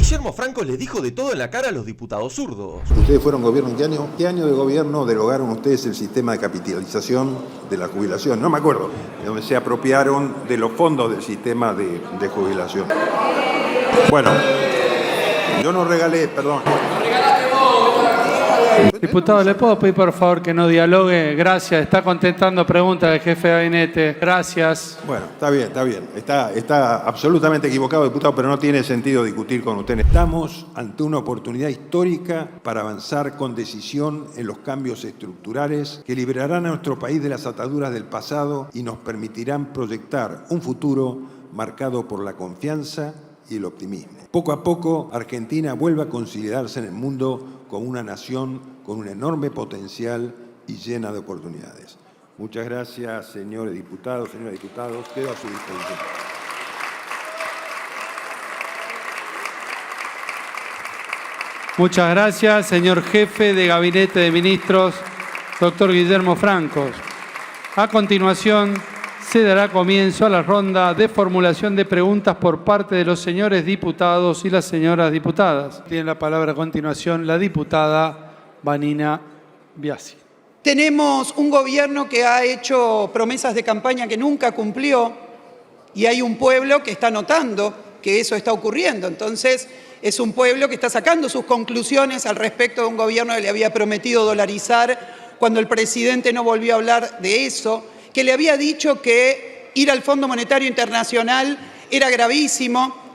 Guillermo Francos le dijo de todo en la cara a los diputados zurdos. ¿Ustedes fueron gobierno en qué año? ¿Qué año de gobierno derogaron ustedes el sistema de capitalización de la jubilación? No me acuerdo. Donde se apropiaron de los fondos del sistema de jubilación. Bueno, yo no regalé, perdón. Diputado, ¿le puedo pedir por favor que no dialogue? Gracias, está contestando preguntas del jefe de gabinete. Gracias. Bueno, está bien, está bien. Está absolutamente equivocado, diputado, pero no tiene sentido discutir con usted. Estamos ante una oportunidad histórica para avanzar con decisión en los cambios estructurales que liberarán a nuestro país de las ataduras del pasado y nos permitirán proyectar un futuro marcado por la confianza y el optimismo. Poco a poco, Argentina vuelve a consolidarse en el mundo como una nación con un enorme potencial y llena de oportunidades. Muchas gracias, señores diputados, señores diputados. Quedo a su disposición. Muchas gracias, señor jefe de Gabinete de Ministros, doctor Guillermo Francos. A continuación, se dará comienzo a la ronda de formulación de preguntas por parte de los señores diputados y las señoras diputadas. Tiene la palabra a continuación la diputada Vanina Biasi. Tenemos un gobierno que ha hecho promesas de campaña que nunca cumplió y hay un pueblo que está notando que eso está ocurriendo. Entonces, es un pueblo que está sacando sus conclusiones al respecto de un gobierno que le había prometido dolarizar cuando el presidente no volvió a hablar de eso, que le había dicho que ir al Fondo Monetario Internacional era gravísimo.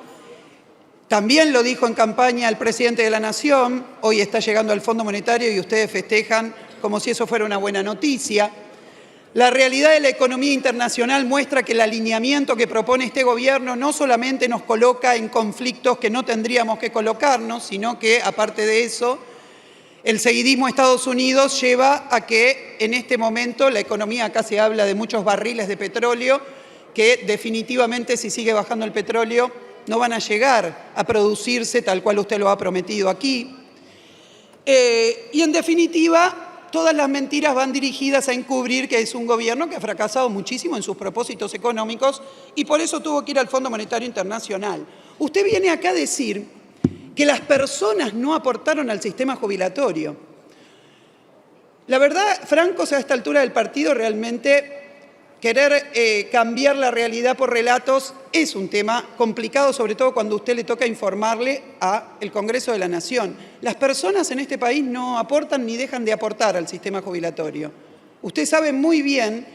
También lo dijo en campaña el presidente de la Nación. Hoy está llegando al Fondo Monetario y ustedes festejan como si eso fuera una buena noticia. La realidad de la economía internacional muestra que el alineamiento que propone este gobierno no solamente nos coloca en conflictos que no tendríamos que colocarnos, sino que, aparte de eso, el seguidismo de Estados Unidos lleva a que en este momento la economía, acá se habla de muchos barriles de petróleo, que definitivamente si sigue bajando el petróleo no van a llegar a producirse tal cual usted lo ha prometido aquí. Y en definitiva, todas las mentiras van dirigidas a encubrir que es un gobierno que ha fracasado muchísimo en sus propósitos económicos y por eso tuvo que ir al Fondo Monetario Internacional. Usted viene acá a decir que las personas no aportaron al sistema jubilatorio. La verdad, Francos, a esta altura del partido, realmente querer cambiar la realidad por relatos es un tema complicado, sobre todo cuando a usted le toca informarle al Congreso de la Nación. Las personas en este país no aportan ni dejan de aportar al sistema jubilatorio. Usted sabe muy bien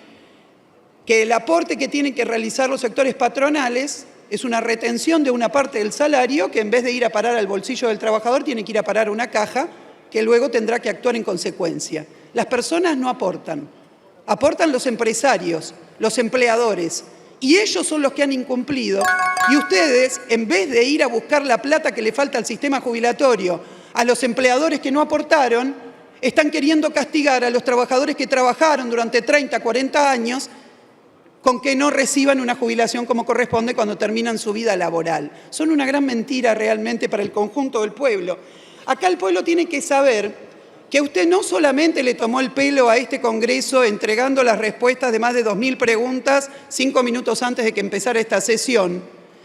que el aporte que tienen que realizar los sectores patronales es una retención de una parte del salario que en vez de ir a parar al bolsillo del trabajador tiene que ir a parar a una caja que luego tendrá que actuar en consecuencia. Las personas no aportan, aportan los empresarios, los empleadores, y ellos son los que han incumplido. Y ustedes, en vez de ir a buscar la plata que le falta al sistema jubilatorio a los empleadores que no aportaron, están queriendo castigar a los trabajadores que trabajaron durante 30, 40 años con que no reciban una jubilación como corresponde cuando terminan su vida laboral. Son una gran mentira realmente para el conjunto del pueblo. Acá el pueblo tiene que saber que usted no solamente le tomó el pelo a este Congreso entregando las respuestas de más de 2.000 preguntas 5 minutos antes de que empezara esta sesión,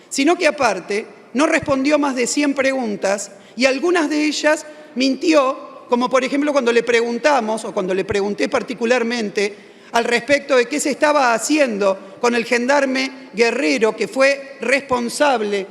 sino que aparte no respondió más de 100 preguntas y algunas de ellas mintió, como por ejemplo cuando le preguntamos, o cuando le pregunté particularmente, al respecto de qué se estaba haciendo con el gendarme Guerrero, que fue responsable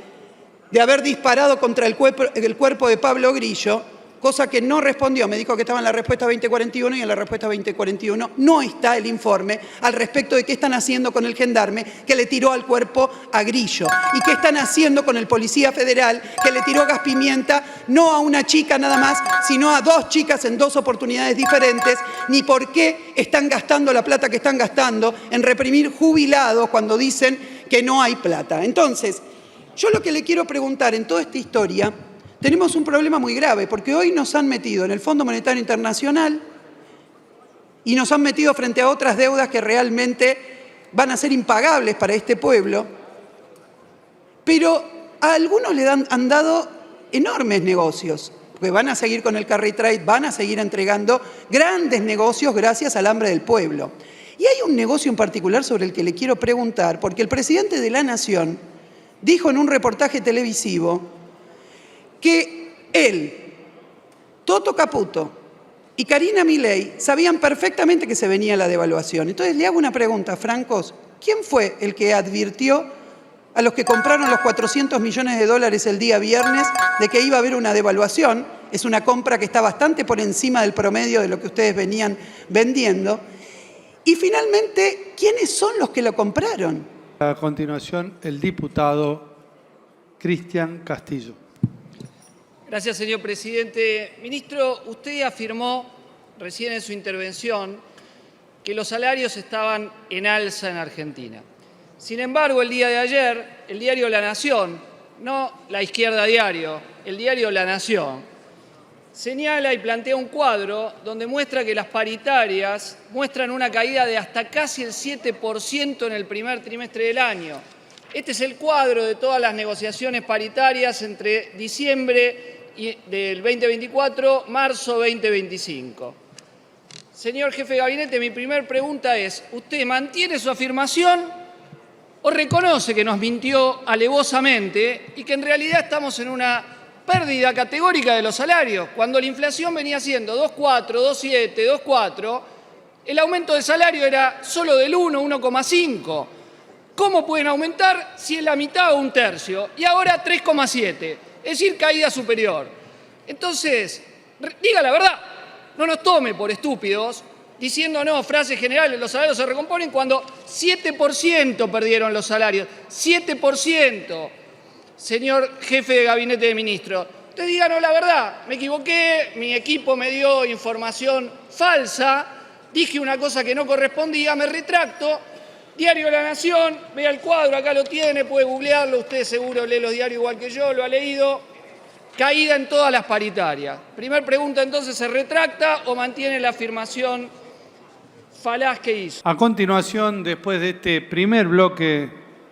de haber disparado contra el cuerpo de Pablo Grillo, cosa que no respondió. Me dijo que estaba en la respuesta 2041 y en la respuesta 2041 no está el informe al respecto de qué están haciendo con el gendarme que le tiró al cuerpo a Grillo y qué están haciendo con el policía federal que le tiró gas pimienta no a una chica nada más, sino a 2 chicas en 2 oportunidades diferentes, ni por qué están gastando la plata que están gastando en reprimir jubilados cuando dicen que no hay plata. Entonces, yo lo que le quiero preguntar en toda esta historia, tenemos un problema muy grave, porque hoy nos han metido en el Fondo Monetario Internacional y nos han metido frente a otras deudas que realmente van a ser impagables para este pueblo, pero a algunos le han dado enormes negocios, porque van a seguir con el carry trade, van a seguir entregando grandes negocios gracias al hambre del pueblo. Y hay un negocio en particular sobre el que le quiero preguntar, porque el presidente de la Nación dijo en un reportaje televisivo que él, Toto Caputo y Karina Milei sabían perfectamente que se venía la devaluación. Entonces le hago una pregunta, Francos. ¿Quién fue el que advirtió a los que compraron los 400 millones de dólares el día viernes de que iba a haber una devaluación? Es una compra que está bastante por encima del promedio de lo que ustedes venían vendiendo. Y finalmente, ¿quiénes son los que lo compraron? A continuación, el diputado Cristian Castillo. Gracias, señor presidente. Ministro, usted afirmó recién en su intervención que los salarios estaban en alza en Argentina. Sin embargo, el día de ayer, el diario La Nación, no La Izquierda Diario, el diario La Nación, señala y plantea un cuadro donde muestra que las paritarias muestran una caída de hasta casi el 7% en el primer trimestre del año. Este es el cuadro de todas las negociaciones paritarias entre diciembre del 2024, marzo 2025. Señor jefe de gabinete, mi primera pregunta es, ¿usted mantiene su afirmación o reconoce que nos mintió alevosamente y que en realidad estamos en una pérdida categórica de los salarios? Cuando la inflación venía siendo 2,4, 2,7, 2,4, el aumento de salario era solo del 1,5. ¿Cómo pueden aumentar si es la mitad o un tercio? Y ahora 3,7, es decir, caída superior. Entonces, diga la verdad, no nos tome por estúpidos diciendo no, frases generales, los salarios se recomponen cuando 7% perdieron los salarios, 7%. Señor jefe de gabinete de ministros, usted díganos la verdad, me equivoqué, mi equipo me dio información falsa, dije una cosa que no correspondía, me retracto. Diario La Nación, vea el cuadro, acá lo tiene, puede googlearlo, usted seguro lee los diarios igual que yo, lo ha leído. Caída en todas las paritarias. Primer pregunta, entonces, ¿se retracta o mantiene la afirmación falaz que hizo? A continuación, después de este primer bloque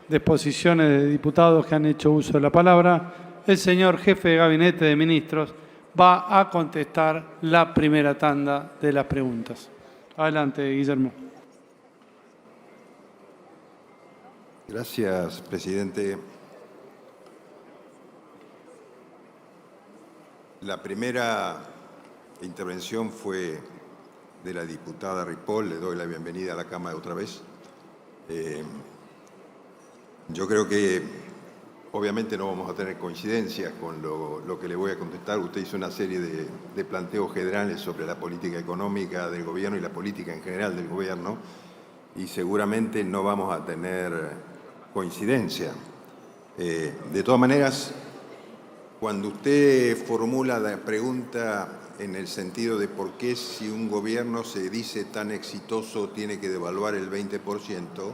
de exposiciones de diputados que han hecho uso de la palabra, el señor jefe de gabinete de ministros va a contestar la primera tanda de las preguntas. Adelante, Guillermo. Gracias, presidente. La primera intervención fue de la diputada Ripoll. Le doy la bienvenida a la Cámara otra vez. Yo creo que obviamente no vamos a tener coincidencias con lo que le voy a contestar. Usted hizo una serie de planteos generales sobre la política económica del gobierno y la política en general del gobierno, y seguramente no vamos a tener coincidencia. De todas maneras, cuando usted formula la pregunta en el sentido de por qué si un gobierno se dice tan exitoso tiene que devaluar el 20%,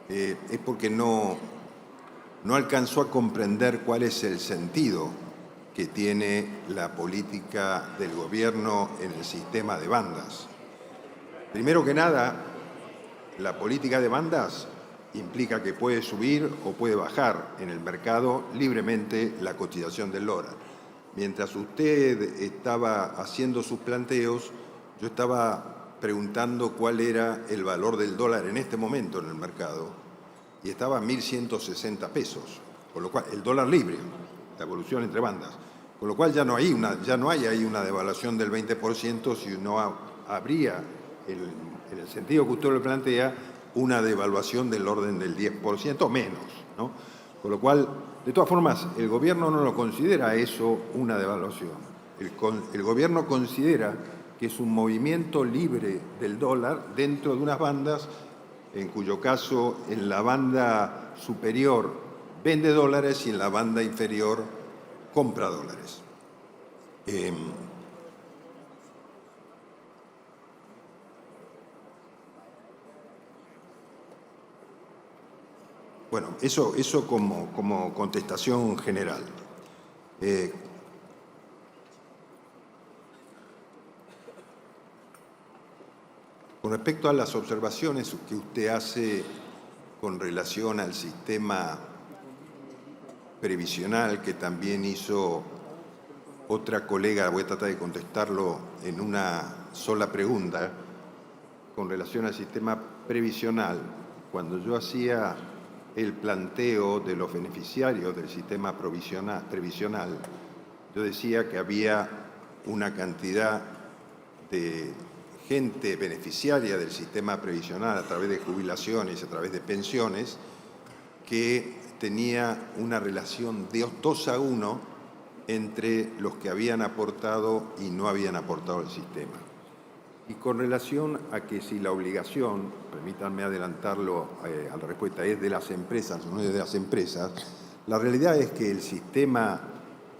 es porque no alcanzó a comprender cuál es el sentido que tiene la política del gobierno en el sistema de bandas. Primero que nada, la política de bandas implica que puede subir o puede bajar en el mercado libremente la cotización del dólar. Mientras usted estaba haciendo sus planteos, yo estaba preguntando cuál era el valor del dólar en este momento en el mercado, y estaba a 1.160 pesos, con lo cual el dólar libre, la evolución entre bandas, con lo cual ya no hay ahí una devaluación del 20%, si no habría, en el sentido que usted lo plantea, una devaluación del orden del 10% o menos, ¿no? Con lo cual, de todas formas, el gobierno no lo considera eso una devaluación. El gobierno considera que es un movimiento libre del dólar dentro de unas bandas, en cuyo caso en la banda superior vende dólares y en la banda inferior compra dólares. Bueno, eso como contestación general. Con respecto a las observaciones que usted hace con relación al sistema previsional, que también hizo otra colega, voy a tratar de contestarlo en una sola pregunta, con relación al sistema previsional, cuando yo hacía el planteo de los beneficiarios del sistema previsional, yo decía que había una cantidad de gente beneficiaria del sistema previsional a través de jubilaciones, a través de pensiones, que tenía una relación de 2-1 entre los que habían aportado y no habían aportado al sistema. Y con relación a que si la obligación, permítanme adelantarlo a la respuesta, es de las empresas o no es de las empresas, la realidad es que el sistema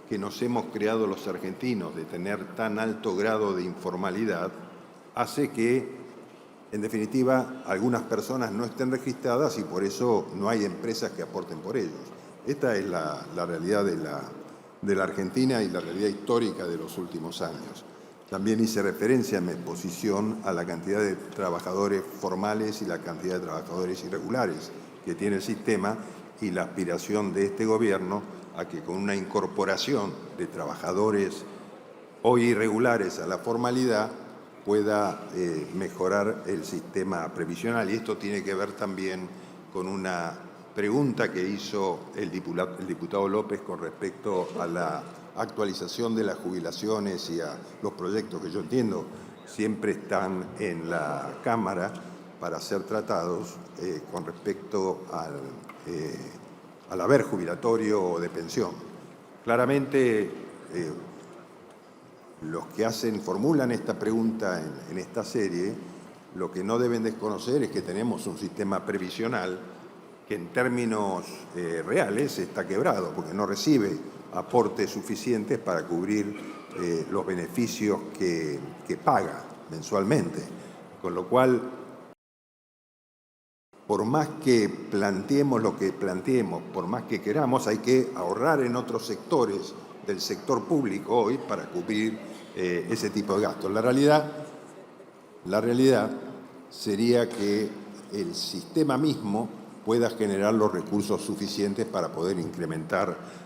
que nos hemos creado los argentinos de tener tan alto grado de informalidad hace que, en definitiva, algunas personas no estén registradas y por eso no hay empresas que aporten por ellos. Esta es la realidad de la Argentina y la realidad histórica de los últimos años. También hice referencia en mi exposición a la cantidad de trabajadores formales y la cantidad de trabajadores irregulares que tiene el sistema y la aspiración de este gobierno a que con una incorporación de trabajadores hoy irregulares a la formalidad pueda mejorar el sistema previsional. Y esto tiene que ver también con una pregunta que hizo el diputado López con respecto a la actualización de las jubilaciones y a los proyectos que yo entiendo siempre están en la Cámara para ser tratados con respecto al haber jubilatorio o de pensión. Claramente, los que formulan esta pregunta en esta serie, lo que no deben desconocer es que tenemos un sistema previsional que en términos reales está quebrado, porque no recibe aportes suficientes para cubrir los beneficios que paga mensualmente. Con lo cual, por más que planteemos lo que planteemos, por más que queramos, hay que ahorrar en otros sectores del sector público hoy para cubrir ese tipo de gastos. La realidad sería que el sistema mismo pueda generar los recursos suficientes para poder incrementar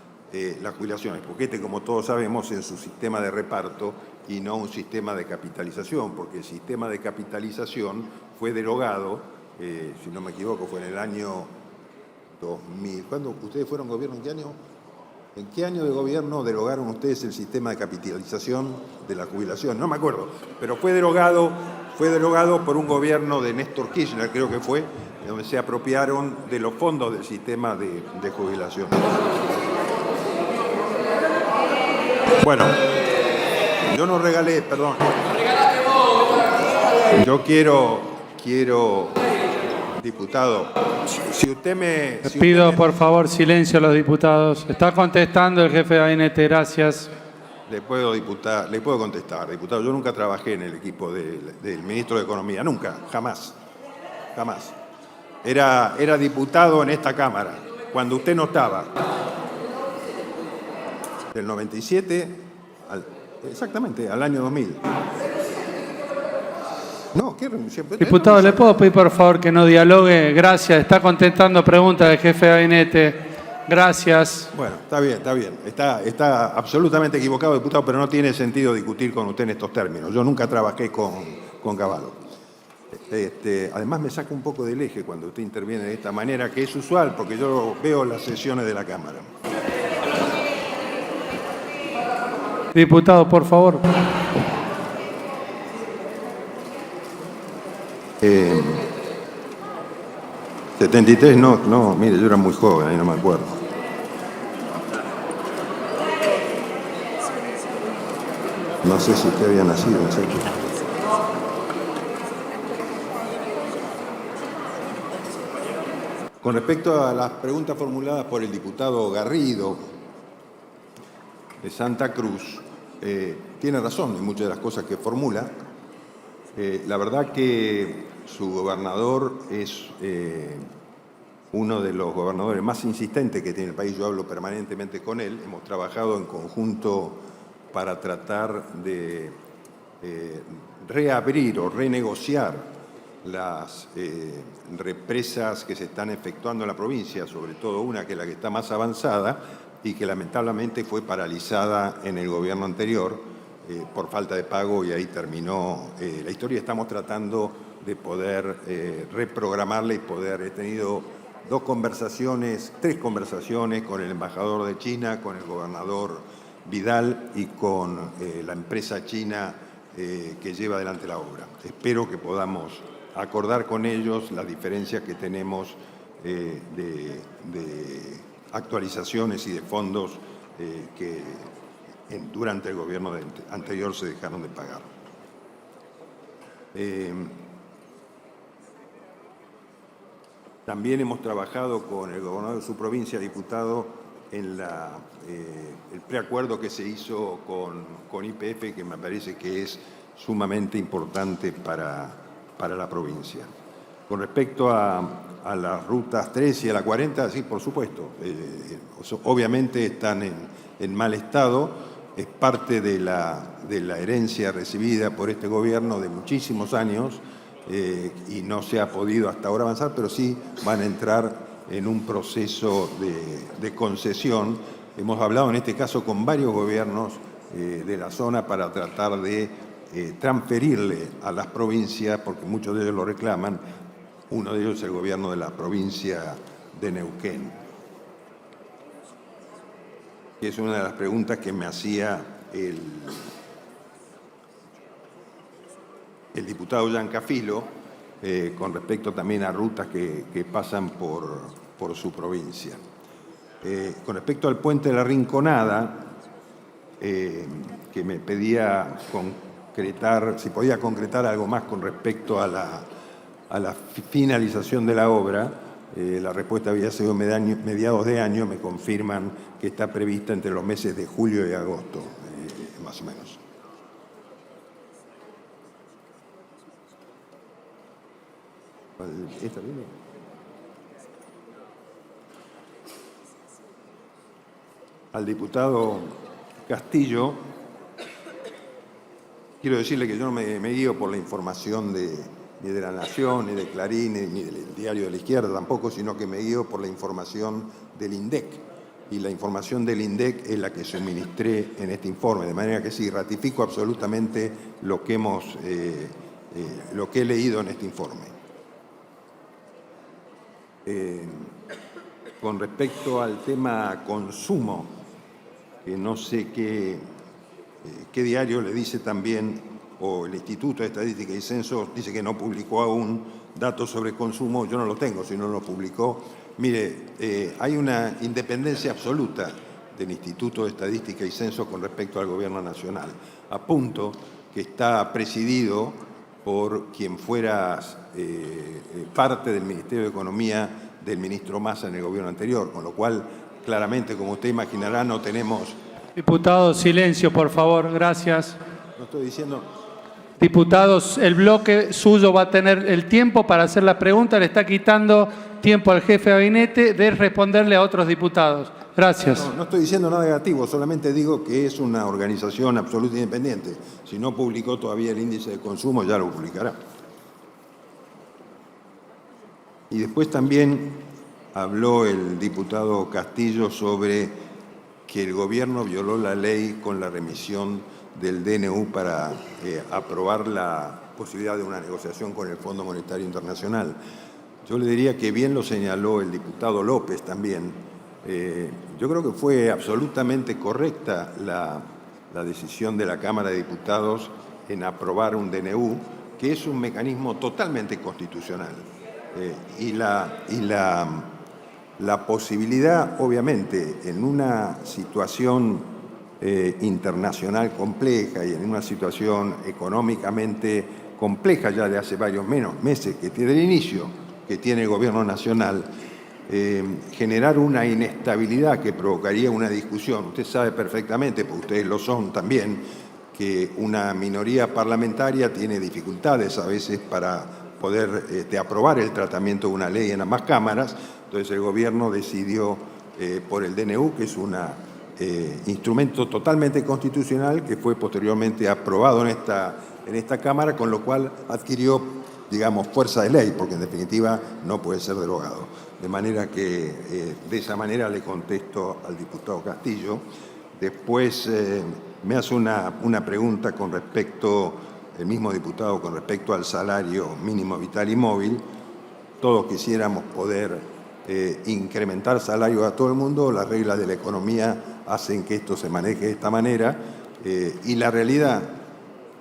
las jubilaciones, porque como todos sabemos, es un sistema de reparto y no un sistema de capitalización, porque el sistema de capitalización fue derogado, si no me equivoco, fue en el año 2000. ¿Cuándo ustedes fueron gobierno? ¿En qué año? ¿En qué año de gobierno derogaron ustedes el sistema de capitalización de la jubilación? No me acuerdo, pero fue derogado por un gobierno de Néstor Kirchner, creo que fue, donde se apropiaron de los fondos del sistema de jubilación. Bueno, yo no regalé, perdón. Yo quiero, diputado, si usted me... Pido, por favor, silencio a los diputados. Está contestando el jefe de gabinete, gracias. Le puedo contestar, diputado. Yo nunca trabajé en el equipo del ministro de Economía, nunca, jamás. Era diputado en esta Cámara, cuando usted no estaba. Del 97, exactamente, al año 2000. No, ¿qué renuncia? Diputado, ¿le puedo pedir por favor que no dialogue? Gracias, está contestando preguntas del jefe de gabinete. Gracias. Bueno, está bien. Está absolutamente equivocado, diputado, pero no tiene sentido discutir con usted en estos términos. Yo nunca trabajé con Cavallo. Además me saca un poco del eje cuando usted interviene de esta manera, que es usual, porque yo veo las sesiones de la Cámara. Diputado, por favor. 73, no, mire, yo era muy joven, ahí no me acuerdo. No sé si usted había nacido, en serio. Con respecto a las preguntas formuladas por el diputado Garrido de Santa Cruz, tiene razón en muchas de las cosas que formula. La verdad que su gobernador es uno de los gobernadores más insistentes que tiene el país. Yo hablo permanentemente con él. Hemos trabajado en conjunto para tratar de reabrir o renegociar las represas que se están efectuando en la provincia, sobre todo una que es la que está más avanzada y que lamentablemente fue paralizada en el gobierno anterior por falta de pago, y ahí terminó la historia. Estamos tratando de poder reprogramarla y poder... He tenido tres conversaciones con el embajador de China, con el gobernador Vidal y con la empresa china que lleva adelante la obra. Espero que podamos acordar con ellos las diferencias que tenemos de actualizaciones y de fondos que durante el gobierno anterior se dejaron de pagar. También hemos trabajado con el gobernador de su provincia, diputado, en el preacuerdo que se hizo con YPF, que me parece que es sumamente importante para la provincia. Con respecto a las rutas 3 y a la 40, sí, por supuesto. Obviamente están en mal estado. Es parte de la herencia recibida por este gobierno de muchísimos años y no se ha podido hasta ahora avanzar, pero sí van a entrar en un proceso de concesión. Hemos hablado en este caso con varios gobiernos de la zona para tratar de transferirle a las provincias, porque muchos de ellos lo reclaman. Uno de ellos es el gobierno de la provincia de Neuquén, que es una de las preguntas que me hacía el diputado Giancafilo con respecto también a rutas que pasan por su provincia. Con respecto al puente de la Rinconada, que me pedía concretar, si podía concretar algo más con respecto a la finalización de la obra, la respuesta había sido mediados de año, me confirman que está prevista entre los meses de julio y agosto, más o menos. ¿Esta viene? Al diputado Castillo, quiero decirle que yo no me guío por la información ni de La Nación, ni de Clarín, ni del Diario de la Izquierda tampoco, sino que me guío por la información del INDEC. Y la información del INDEC es la que suministré en este informe, de manera que sí, ratifico absolutamente lo que he leído en este informe. Con respecto al tema consumo, que no sé qué diario le dice también, o el Instituto de Estadística y Censo dice que no publicó aún datos sobre consumo. Yo no lo tengo, si no lo publicó. Mire, hay una independencia absoluta del Instituto de Estadística y Censo con respecto al Gobierno Nacional, a punto que está presidido por quien fuera parte del Ministerio de Economía del ministro Massa en el gobierno anterior, con lo cual, claramente, como usted imaginará, no tenemos... Diputado, silencio, por favor, gracias. No estoy diciendo... Diputados, el bloque suyo va a tener el tiempo para hacer la pregunta, le está quitando tiempo al jefe de gabinete de responderle a otros diputados. Gracias. No estoy diciendo nada negativo, solamente digo que es una organización absolutamente independiente. Si no publicó todavía el índice de consumo, ya lo publicará. Y después también habló el diputado Castillo sobre que el gobierno violó la ley con la remisión del DNU para aprobar la posibilidad de una negociación con el Fondo Monetario Internacional. Yo le diría que bien lo señaló el diputado López también. Yo creo que fue absolutamente correcta la decisión de la Cámara de Diputados en aprobar un DNU, que es un mecanismo totalmente constitucional. Y la posibilidad, obviamente, en una situación internacional compleja y en una situación económicamente compleja ya de hace varios meses, que desde el inicio que tiene el Gobierno Nacional, generar una inestabilidad que provocaría una discusión. Usted sabe perfectamente, porque ustedes lo son también, que una minoría parlamentaria tiene dificultades a veces para poder aprobar el tratamiento de una ley en ambas cámaras. Entonces el Gobierno decidió por el DNU, que es un instrumento totalmente constitucional que fue posteriormente aprobado en esta Cámara, con lo cual adquirió, digamos, fuerza de ley, porque en definitiva no puede ser derogado. De manera que de esa manera le contesto al diputado Castillo. Después me hace una pregunta con respecto, el mismo diputado, con respecto al salario mínimo vital y móvil. Todos quisiéramos poder incrementar salarios a todo el mundo, las reglas de la economía hacen que esto se maneje de esta manera, y la realidad,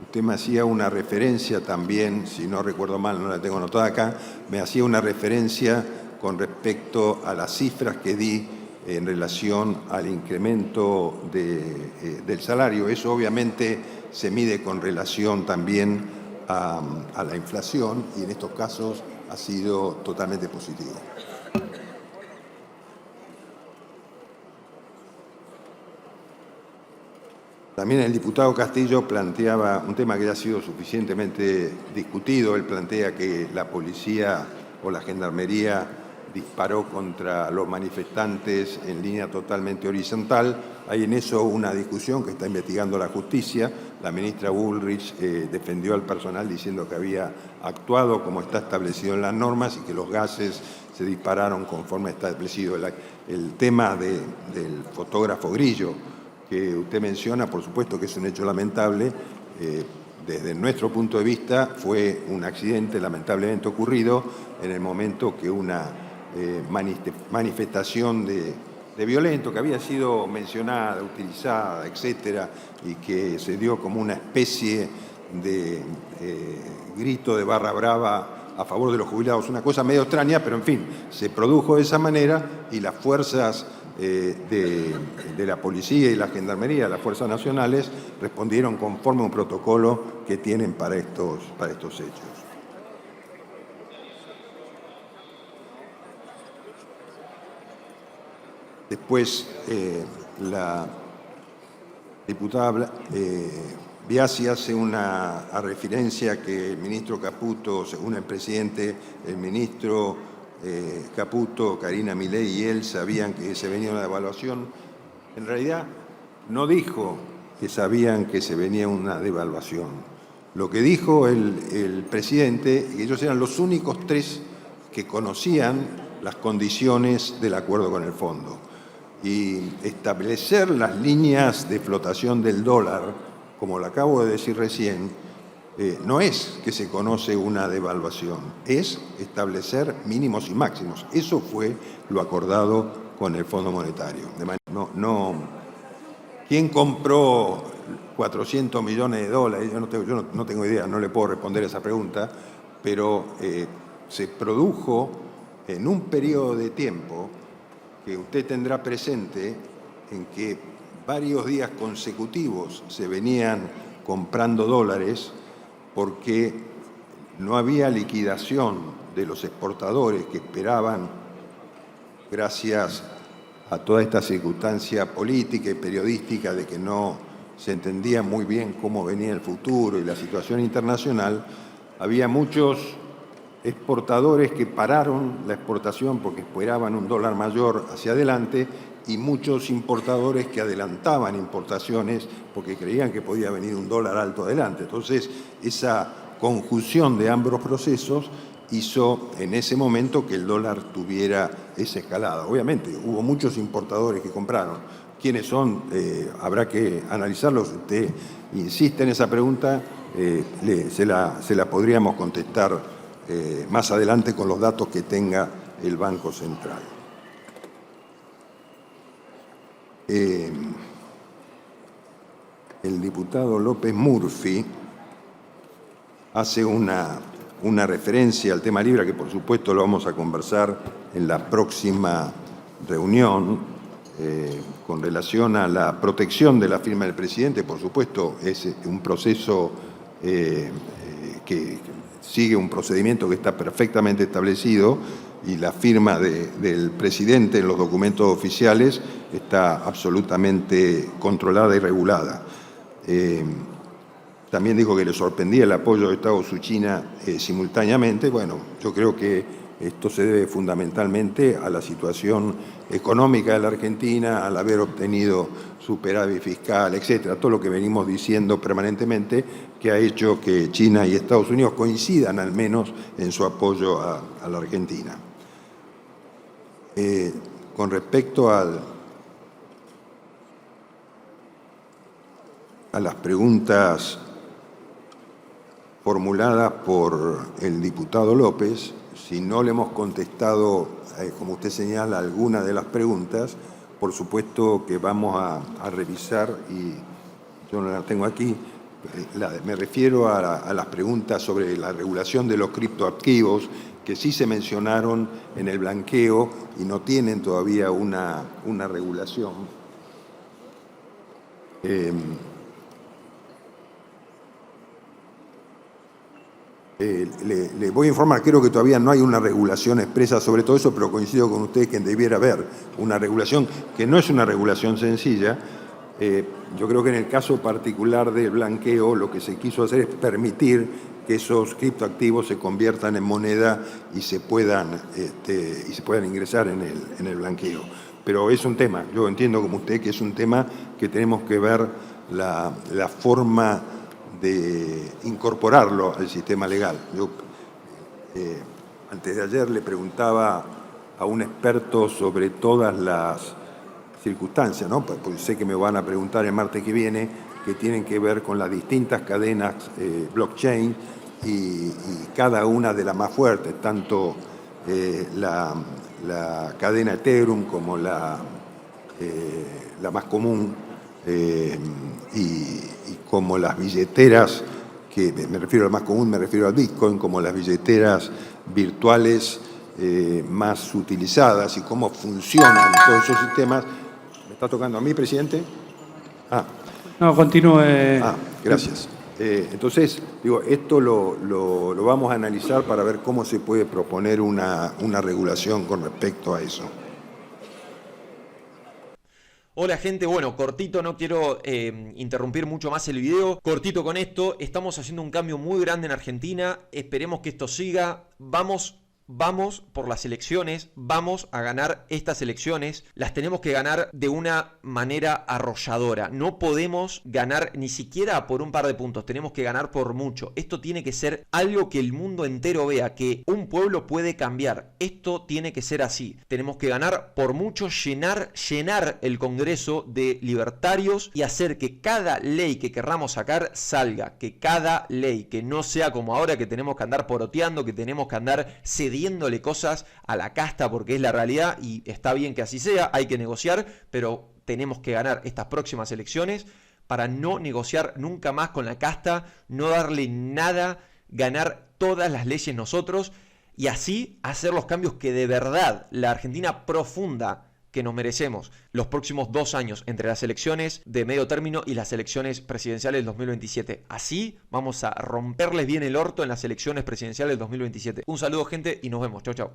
usted me hacía una referencia también, si no recuerdo mal, no la tengo anotada acá, me hacía una referencia con respecto a las cifras que di en relación al incremento del salario. Eso obviamente se mide con relación también a la inflación y en estos casos ha sido totalmente positivo. También el diputado Castillo planteaba un tema que ya ha sido suficientemente discutido. Él plantea que la policía o la gendarmería disparó contra los manifestantes en línea totalmente horizontal. Hay en eso una discusión que está investigando la justicia. La ministra Bullrich defendió al personal diciendo que había actuado como está establecido en las normas y que los gases se dispararon conforme está establecido. El tema del fotógrafo Grillo que usted menciona, por supuesto que es un hecho lamentable. Desde nuestro punto de vista fue un accidente lamentablemente ocurrido en el momento que una manifestación de violento que había sido mencionada, utilizada, etcétera, y que se dio como una especie de grito de barra brava a favor de los jubilados, una cosa medio extraña, pero en fin, se produjo de esa manera y las fuerzas de la policía y la gendarmería, las fuerzas nacionales, respondieron conforme a un protocolo que tienen para estos hechos. Después, la diputada Biasi hace una referencia que el ministro Caputo, según el presidente, el ministro Caputo, Karina Milei y él sabían que se venía una devaluación. En realidad, no dijo que sabían que se venía una devaluación. Lo que dijo el presidente, que ellos eran los únicos tres que conocían las condiciones del acuerdo con el fondo. Y establecer las líneas de flotación del dólar, como lo acabo de decir recién, no es que se conoce una devaluación, es establecer mínimos y máximos. Eso fue lo acordado con el Fondo Monetario. ¿Quién compró 400 millones de dólares? Yo no tengo idea, no le puedo responder esa pregunta, pero se produjo en un periodo de tiempo que usted tendrá presente en que varios días consecutivos se venían comprando dólares porque no había liquidación de los exportadores que esperaban, gracias a toda esta circunstancia política y periodística de que no se entendía muy bien cómo venía el futuro y la situación internacional, había muchos exportadores que pararon la exportación porque esperaban un dólar mayor hacia adelante y muchos importadores que adelantaban importaciones porque creían que podía venir un dólar alto adelante. Entonces, esa conjunción de ambos procesos hizo en ese momento que el dólar tuviera esa escalada. Obviamente, hubo muchos importadores que compraron. ¿Quiénes son? Habrá que analizarlos. Usted insiste en esa pregunta, se la podríamos contestar más adelante con los datos que tenga el Banco Central. El diputado López Murphy hace una referencia al tema Libra, que por supuesto lo vamos a conversar en la próxima reunión, con relación a la protección de la firma del presidente. Por supuesto, es un proceso que sigue un procedimiento que está perfectamente establecido y la firma del presidente en los documentos oficiales está absolutamente controlada y regulada. También dijo que le sorprendía el apoyo de Estados Unidos y China simultáneamente. Bueno, yo creo que esto se debe fundamentalmente a la situación económica de la Argentina, al haber obtenido superávit fiscal, etcétera, todo lo que venimos diciendo permanentemente, que ha hecho que China y Estados Unidos coincidan al menos en su apoyo a la Argentina. Con respecto a las preguntas formuladas por el diputado López, si no le hemos contestado, como usted señala, alguna de las preguntas, por supuesto que vamos a revisar, y yo no la tengo aquí, me refiero a las preguntas sobre la regulación de los criptoactivos, que sí se mencionaron en el blanqueo y no tienen todavía una regulación. Le voy a informar, creo que todavía no hay una regulación expresa sobre todo eso, pero coincido con usted que debiera haber una regulación, que no es una regulación sencilla. Yo creo que en el caso particular del blanqueo lo que se quiso hacer es permitir que esos criptoactivos se conviertan en moneda y se puedan ingresar en el blanqueo. Pero es un tema, yo entiendo como usted que es un tema que tenemos que ver la forma de incorporarlo al sistema legal. Yo antes de ayer le preguntaba a un experto sobre todas las circunstancias, ¿no? Porque sé que me van a preguntar el martes que viene, que tienen que ver con las distintas cadenas blockchain y cada una de las más fuertes, tanto la cadena Ethereum como la más común, y como las billeteras, que me refiero a la más común, me refiero al Bitcoin, como las billeteras virtuales más utilizadas y cómo funcionan todos esos sistemas. ¿Me está tocando a mí, presidente? No, continúe. Gracias. Entonces, digo, esto lo vamos a analizar para ver cómo se puede proponer una regulación con respecto a eso. Hola gente, bueno, cortito, no quiero interrumpir mucho más el video. Cortito con esto, estamos haciendo un cambio muy grande en Argentina, esperemos que esto siga, vamos por las elecciones, vamos a ganar estas elecciones, las tenemos que ganar de una manera arrolladora, no podemos ganar ni siquiera por un par de puntos, tenemos que ganar por mucho. Esto tiene que ser algo que el mundo entero vea, que un pueblo puede cambiar, esto tiene que ser así, tenemos que ganar por mucho, llenar el Congreso de libertarios y hacer que cada ley que querramos sacar salga, que cada ley, que no sea como ahora que tenemos que andar poroteando, que tenemos que andar cediéndole cosas a la casta, porque es la realidad y está bien que así sea, hay que negociar, pero tenemos que ganar estas próximas elecciones para no negociar nunca más con la casta, no darle nada, ganar todas las leyes nosotros y así hacer los cambios que de verdad la Argentina profunda que nos merecemos los próximos 2 años entre las elecciones de medio término y las elecciones presidenciales del 2027. Así vamos a romperles bien el orto en las elecciones presidenciales del 2027. Un saludo gente y nos vemos. Chau, chau.